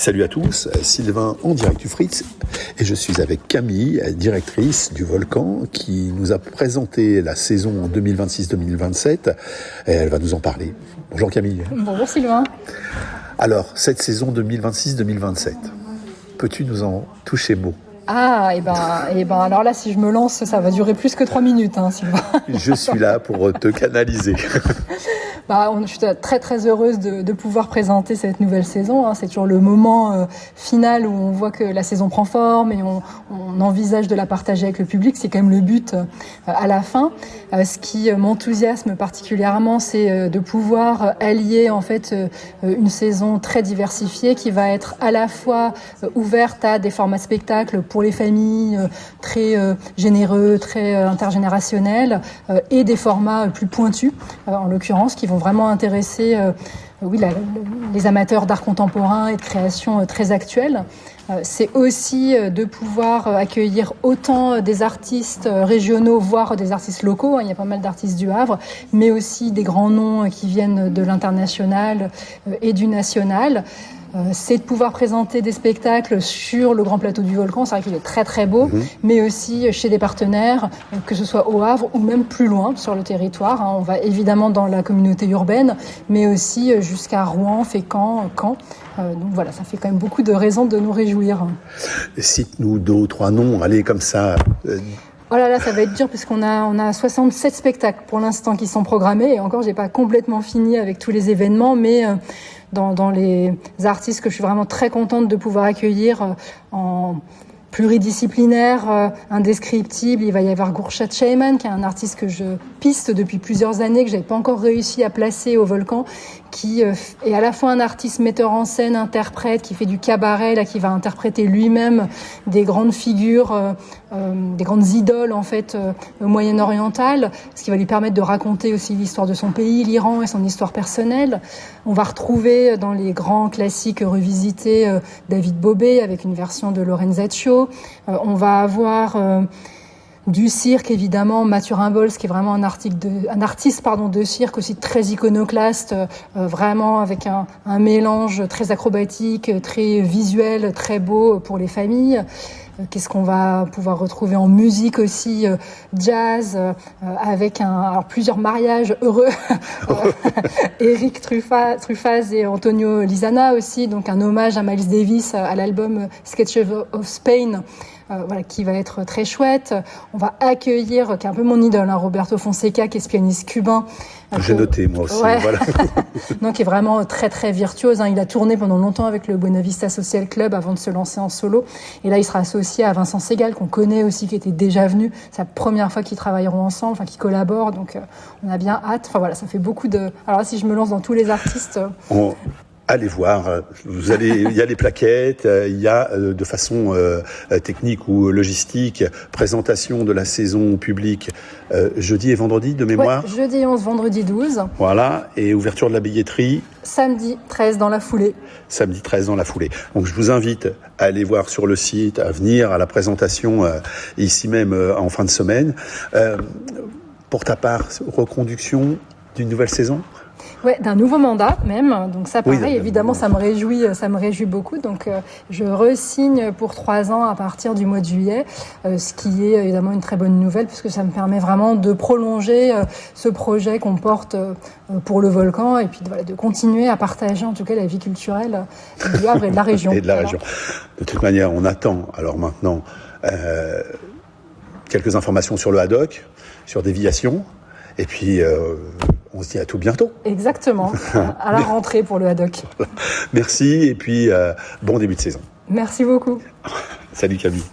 Salut à tous, Sylvain en direct du Fritz et je suis avec Camille, directrice du Volcan, qui nous a présenté la saison 2026-2027 et elle va nous en parler. Bonjour Camille. Bonjour Sylvain. Alors, cette saison 2026-2027, peux-tu nous en toucher mot ? Et ben, alors là, si je me lance, ça va durer plus que 3 minutes, Sylvain. Je suis là pour te canaliser. Je suis très très heureuse de pouvoir présenter cette nouvelle saison. C'est toujours le moment final où on voit que la saison prend forme et on envisage de la partager avec le public. C'est quand même le but à la fin. Ce qui m'enthousiasme particulièrement, c'est de pouvoir allier en fait une saison très diversifiée qui va être à la fois ouverte à des formats spectacles pour les familles, très généreux, très intergénérationnels, et des formats plus pointus, en l'occurrence, qui vont vraiment intéresser les amateurs d'art contemporain et de création très actuelle. C'est aussi de pouvoir accueillir autant des artistes régionaux, voire des artistes locaux. Il y a pas mal d'artistes du Havre, mais aussi des grands noms qui viennent de l'international et du national. C'est de pouvoir présenter des spectacles sur le grand plateau du Volcan. C'est vrai qu'il est très très beau, mais aussi chez des partenaires, que ce soit au Havre ou même plus loin sur le territoire. On va évidemment dans la communauté urbaine, mais aussi jusqu'à Rouen, Fécamp, Caen. Donc voilà, ça fait quand même beaucoup de raisons de nous réjouir. Cite-nous 2 ou 3 noms, allez comme ça. Oh là là, ça va être dur puisqu'on a 67 spectacles pour l'instant qui sont programmés. Et encore, j'ai pas complètement fini avec tous les événements, mais dans les artistes que je suis vraiment très contente de pouvoir accueillir en pluridisciplinaire, indescriptible. Il va y avoir Gourchat Sheyman, qui est un artiste que je piste depuis plusieurs années, que j'avais pas encore réussi à placer au Volcan, qui est à la fois un artiste metteur en scène, interprète, qui fait du cabaret, là, qui va interpréter lui-même des grandes figures, des grandes idoles en fait moyen-orientales, ce qui va lui permettre de raconter aussi l'histoire de son pays, l'Iran, et son histoire personnelle. On va retrouver dans les grands classiques revisités David Bobet avec une version de Lorenzaccio. On va avoir du cirque, évidemment, Mathurin Bols, qui est vraiment un artiste de cirque aussi très iconoclaste, vraiment avec un mélange très acrobatique, très visuel, très beau pour les familles. Qu'est-ce qu'on va pouvoir retrouver en musique aussi, jazz, avec plusieurs mariages heureux. Eric Truffaz et Antonio Lizana aussi, donc un hommage à Miles Davis à l'album Sketches of Spain. Qui va être très chouette. On va accueillir, qui est un peu mon idole, Roberto Fonseca, qui est ce pianiste cubain. J'ai noté, moi aussi. Ouais. Voilà. Donc, qui est vraiment très, très virtuose. Il a tourné pendant longtemps avec le Buena Vista Social Club avant de se lancer en solo. Et là, il sera associé à Vincent Segal, qu'on connaît aussi, qui était déjà venu. C'est la première fois qu'ils travailleront ensemble, qu'ils collaborent. Donc, on a bien hâte. Ça fait beaucoup de... Alors là, si je me lance dans tous les artistes... Allez voir, il y a les plaquettes, il y a de façon technique ou logistique, présentation de la saison au public jeudi et vendredi de mémoire. Ouais, jeudi 11, vendredi 12. Voilà, et ouverture de la billetterie. Samedi 13 dans la foulée. Samedi 13 dans la foulée. Donc je vous invite à aller voir sur le site, à venir à la présentation ici même en fin de semaine. Pour ta part, reconduction d'une nouvelle saison ? Ouais, d'un nouveau mandat même. Donc ça, pareil, évidemment, ça me réjouit beaucoup. Donc je re-signe pour 3 ans à partir du mois de juillet, ce qui est évidemment une très bonne nouvelle puisque ça me permet vraiment de prolonger ce projet qu'on porte pour le Volcan et puis de continuer à partager en tout cas la vie culturelle du Havre et de la région. Et de la région. De toute manière, on attend alors maintenant quelques informations sur le Haddock, sur Déviation, et puis on se dit à tout bientôt. Exactement, à la rentrée pour le Haddock. Merci et puis bon début de saison. Merci beaucoup. Salut Camille.